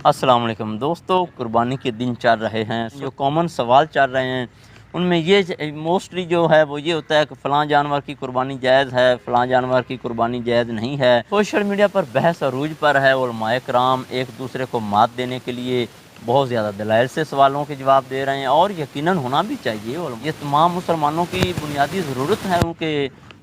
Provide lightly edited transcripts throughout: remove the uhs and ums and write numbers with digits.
अस्सलाम वालेकुम दोस्तों, कुर्बानी के दिन चल रहे हैं। जो कॉमन सवाल चल रहे हैं उनमें ये मोस्टली जो है वो ये होता है कि फ़लाँ जानवर की कुर्बानी जायज़ है, फ़लाँ जानवर की कुर्बानी जायज़ नहीं है। सोशल मीडिया पर बहस अरूज पर है। उलमाए कराम एक दूसरे को मात देने के लिए बहुत ज़्यादा दलाइल से सवालों के जवाब दे रहे हैं, और यकीनन होना भी चाहिए। और ये तमाम मुसलमानों की बुनियादी ज़रूरत है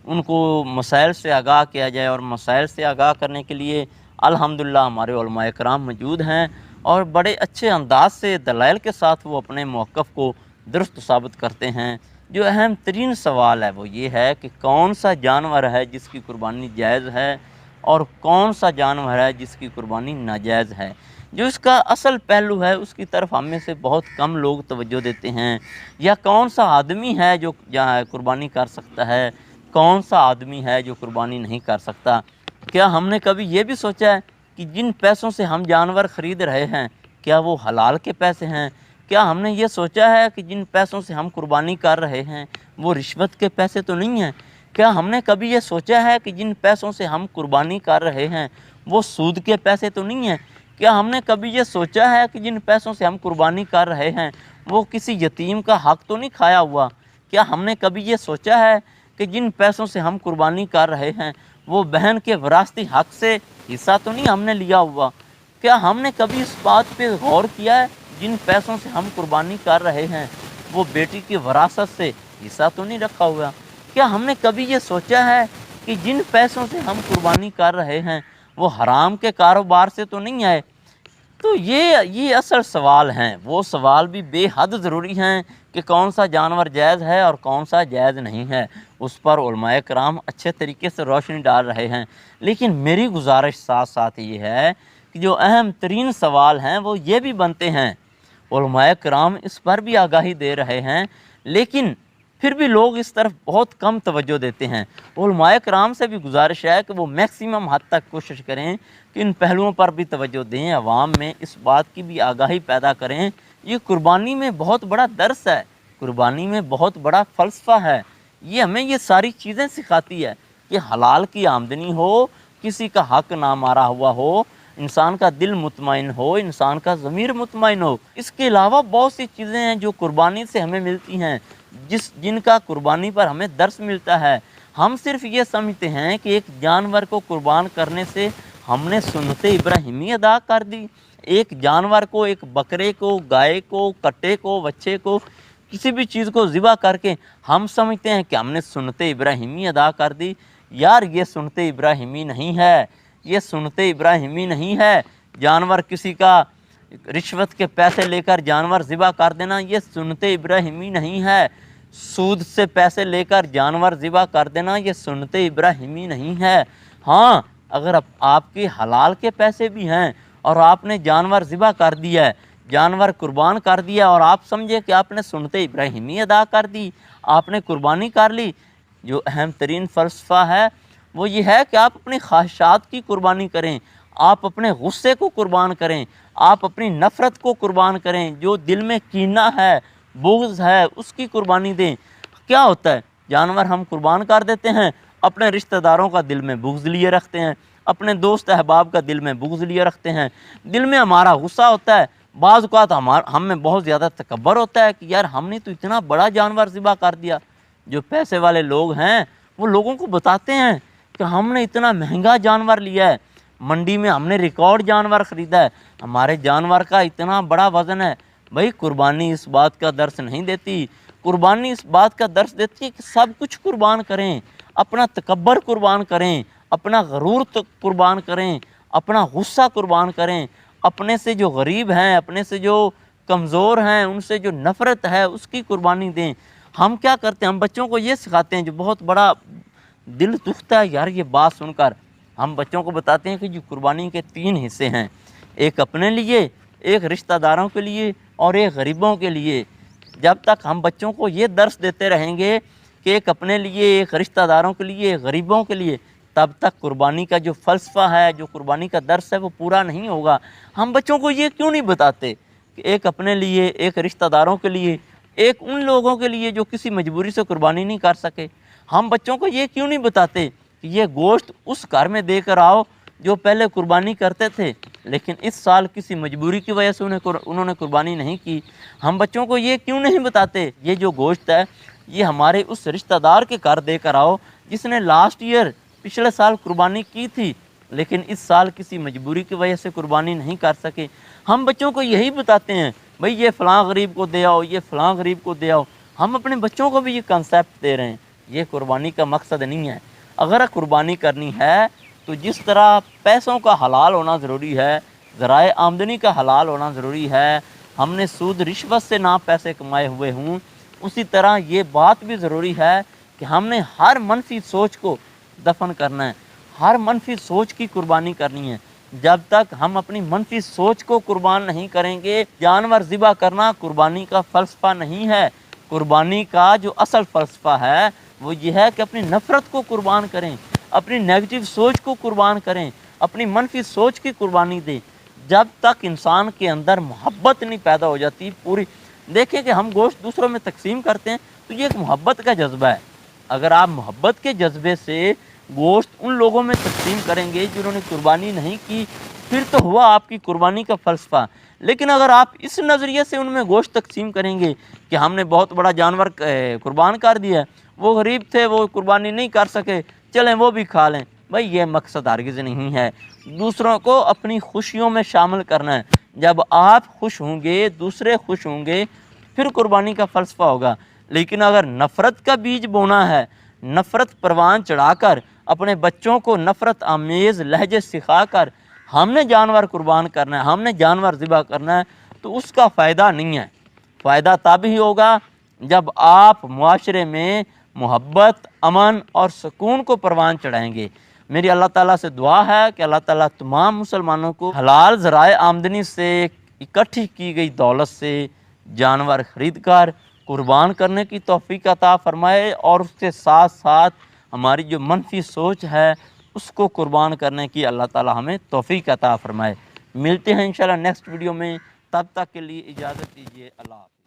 उनको मसाइल से आगाह किया जाए, और मसाइल से आगाह करने के लिए अल्हम्दुलिल्लाह हमारे उलमाए कराम मौजूद हैं, और बड़े अच्छे अंदाज से दलाइल के साथ वो अपने मौक़िफ़ को दुरुस्त साबित करते हैं। जो अहम तरीन सवाल है वो ये है कि कौन सा जानवर है जिसकी कुर्बानी जायज़ है और कौन सा जानवर है जिसकी कुर्बानी नाजायज़ है। जो इसका असल पहलू है उसकी तरफ हम में से बहुत कम लोग तवज्जो देते हैं। या कौन सा आदमी है जो कुर्बानी कर सकता है, कौन सा आदमी है जो कुर्बानी नहीं कर सकता। क्या हमने कभी ये भी सोचा है कि जिन पैसों से हम जानवर ख़रीद रहे हैं क्या वो हलाल के पैसे हैं? क्या हमने ये सोचा है कि जिन पैसों से हम कुर्बानी कर रहे हैं वो रिश्वत के पैसे तो नहीं हैं? क्या हमने कभी ये सोचा है कि जिन पैसों से हम कुर्बानी कर रहे हैं वो सूद के पैसे तो नहीं हैं? क्या हमने कभी ये सोचा है कि जिन पैसों से हम कुर्बानी कर रहे हैं वो किसी यतीम का हक़ तो नहीं खाया हुआ? क्या हमने कभी ये सोचा है कि जिन पैसों से हम कुर्बानी कर रहे हैं वो बहन के विरासती हक़ से हिस्सा तो नहीं हमने लिया हुआ? क्या हमने कभी इस बात पे गौर किया है जिन पैसों से हम कुर्बानी कर रहे हैं वो बेटी की विरासत से हिस्सा तो नहीं रखा हुआ? क्या हमने कभी ये सोचा है कि जिन पैसों से हम कुर्बानी कर रहे हैं वो हराम के कारोबार से तो नहीं आए? तो ये असल सवाल हैं। वो सवाल भी बेहद ज़रूरी हैं कि कौन सा जानवर जायज़ है और कौन सा जायज़ नहीं है। उस पर उलमाए कराम अच्छे तरीके से रोशनी डाल रहे हैं। लेकिन मेरी गुजारिश साथ साथ ये है कि जो अहम तरीन सवाल हैं वो ये भी बनते हैं। उलमाए कराम इस पर भी आगाही दे रहे हैं, लेकिन फिर भी लोग इस तरफ बहुत कम तवज्जो देते हैं। उलमाए कराम से भी गुजारिश है कि वो मैक्सिमम हद तक कोशिश करें कि इन पहलुओं पर भी तवज्जो दें, अवाम में इस बात की भी आगाही पैदा करें। ये कुर्बानी में बहुत बड़ा दर्स है, कुर्बानी में बहुत बड़ा फ़लसफ़ा है। ये हमें ये सारी चीज़ें सिखाती है कि हलाल की आमदनी हो, किसी का हक़ ना मारा हुआ हो, इंसान का दिल मुतमईन हो, इंसान का ज़मीर मुतमईन हो। इसके अलावा बहुत सी चीज़ें हैं जो कुर्बानी से हमें मिलती हैं, जिनका कुर्बानी पर हमें दर्स मिलता है। हम सिर्फ़ ये समझते हैं कि एक जानवर को कुर्बान करने से हमने सुन्नते इब्राहिमी अदा कर दी। एक जानवर को, एक बकरे को, गाय को, कट्टे को, बच्चे को, किसी भी चीज़ को ज़िबा करके हम समझते हैं कि हमने सुन्नते इब्राहिमी अदा कर दी। यार ये सुन्नते इब्राहिमी नहीं है, ये सुन्नते इब्राहिमी नहीं है। जानवर किसी का रिश्वत के पैसे लेकर जानवर ज़िबा कर देना ये सुन्नते इब्राहिमी नहीं है। सूद से पैसे लेकर जानवर ज़िबा कर देना ये सुन्नते इब्राहिमी नहीं है। हाँ, अगर आपके हलाल के पैसे भी हैं और आपने जानवर ज़िबा कर दिया है, जानवर कुर्बान कर दिया और आप समझे कि आपने सुन्नते इब्राहिमी अदा कर दी, आपने कुर्बानी कर ली, जो अहम तरीन फ़लसफ़ा है वो ये है कि आप अपनी ख्वाहिशात की कुर्बानी करें, आप अपने गुस्से को कुर्बान करें, आप अपनी नफ़रत को कुर्बान करें, जो दिल में कीना है, बुग़्ज़ है, उसकी कुर्बानी दें। क्या होता है, जानवर हम कुर्बान कर देते हैं, अपने रिश्तेदारों का दिल में बुग़्ज़ लिए रखते हैं, अपने दोस्त अहबाब का दिल में बुग़्ज़ लिए रखते हैं, दिल में हमारा गुस्सा होता है। बाज़ औक़ात हम में बहुत ज़्यादा तकब्बर होता है कि यार हमने तो इतना बड़ा जानवर ज़िबा कर दिया। जो पैसे वाले लोग हैं वो लोगों को बताते हैं कि हमने इतना महंगा जानवर लिया है, मंडी में हमने रिकॉर्ड जानवर ख़रीदा है, हमारे जानवर का इतना बड़ा वज़न है। भाई कुर्बानी इस बात का दर्स नहीं देती, कुर्बानी इस बात का दर्स देती है कि सब कुछ कुर्बान करें, अपना तकब्बर कुर्बान करें, अपना गरूर कुर्बान करें, अपना गुस्सा कुर्बान करें, अपने से जो गरीब हैं, अपने से जो कमज़ोर हैं, उनसे जो नफ़रत है उसकी कुर्बानी दें। हम क्या करते हैं, हम बच्चों को ये सिखाते हैं, जो बहुत बड़ा दिल दुखता है यार ये बात सुनकर। हम बच्चों को बताते हैं कि जो कुर्बानी के 3 हिस्से हैं, एक अपने लिए, एक रिश्तेदारों के लिए और एक गरीबों के लिए। जब तक हम बच्चों को ये दर्स देते रहेंगे कि एक अपने लिए, एक रिश्तेदारों के लिए, एक गरीबों के लिए, तब तक कुर्बानी का जो फ़लसफ़ा है, जो कुर्बानी का दर्स है वो पूरा नहीं होगा। हम बच्चों को ये क्यों नहीं बताते कि एक अपने लिए, एक रिश्तेदारों के लिए, एक उन लोगों के लिए जो किसी मजबूरी से कुर्बानी नहीं कर सके। हम बच्चों को ये क्यों नहीं बताते कि ये गोश्त उस घर में देकर आओ جو پہلے قربانی کرتے تھے لیکن اس سال کسی مجبوری کی وجہ سے انہوں نے قربانی نہیں کی، ہم بچوں کو یہ کیوں نہیں بتاتے یہ جو گوشت ہے یہ ہمارے اس رشتہ دار کے گھر دے کر آؤ جس نے لاسٹ ایئر پچھلے سال قربانی کی تھی لیکن اس سال کسی مجبوری کی وجہ سے قربانی نہیں کر سکے۔ ہم بچوں کو یہی بتاتے ہیں بھئی یہ فلاں غریب کو دے آؤ، یہ فلاں غریب کو دے آؤ، ہم اپنے بچوں کو بھی یہ کنسیپٹ دے رہے ہیں۔ یہ قربانی کا مقصد نہیں ہے۔ اگر قربانی کرنی ہے تو جس طرح پیسوں کا حلال ہونا ضروری ہے، ذرائع آمدنی کا حلال ہونا ضروری ہے، ہم نے سود رشوت سے نہ پیسے کمائے ہوئے ہوں، اسی طرح یہ بات بھی ضروری ہے کہ ہم نے ہر منفی سوچ کو دفن کرنا ہے، ہر منفی سوچ کی قربانی کرنی ہے۔ جب تک ہم اپنی منفی سوچ کو قربان نہیں کریں گے، جانور ذبح کرنا قربانی کا فلسفہ نہیں ہے۔ قربانی کا جو اصل فلسفہ ہے وہ یہ ہے کہ اپنی نفرت کو قربان کریں، اپنی نیگیٹو سوچ کو قربان کریں، اپنی منفی سوچ کی قربانی دیں۔ جب تک انسان کے اندر محبت نہیں پیدا ہو جاتی پوری، دیکھیں کہ ہم گوشت دوسروں میں تقسیم کرتے ہیں تو یہ ایک محبت کا جذبہ ہے۔ اگر آپ محبت کے جذبے سے گوشت ان لوگوں میں تقسیم کریں گے جنہوں نے قربانی نہیں کی، پھر تو ہوا آپ کی قربانی کا فلسفہ۔ لیکن اگر آپ اس نظریے سے ان میں گوشت تقسیم کریں گے کہ ہم نے بہت بڑا جانور قربان کر دیا، وہ غریب تھے وہ قربانی نہیں کر سکے، چلیں وہ بھی کھا لیں، بھائی یہ مقصد ہرگز نہیں ہے۔ دوسروں کو اپنی خوشیوں میں شامل کرنا ہے۔ جب آپ خوش ہوں گے، دوسرے خوش ہوں گے، پھر قربانی کا فلسفہ ہوگا۔ لیکن اگر نفرت کا بیج بونا ہے، نفرت پروان چڑھا کر اپنے بچوں کو نفرت آمیز لہجے سکھا کر ہم نے جانور قربان کرنا ہے، ہم نے جانور ذبح کرنا ہے، تو اس کا فائدہ نہیں ہے۔ فائدہ تب ہی ہوگا جب آپ معاشرے میں محبت، امن اور سکون کو پروان چڑھائیں گے۔ میری اللہ تعالیٰ سے دعا ہے کہ اللہ تعالیٰ تمام مسلمانوں کو حلال ذرائع آمدنی سے اکٹھی کی گئی دولت سے جانور خرید کر قربان کرنے کی توفیق عطا فرمائے، اور اس کے ساتھ ساتھ ہماری جو منفی سوچ ہے اس کو قربان کرنے کی اللہ تعالیٰ ہمیں توفیق عطا فرمائے۔ ملتے ہیں انشاءاللہ نیکسٹ ویڈیو میں، تب تک کے لیے اجازت دیجیے، اللہ حافظ۔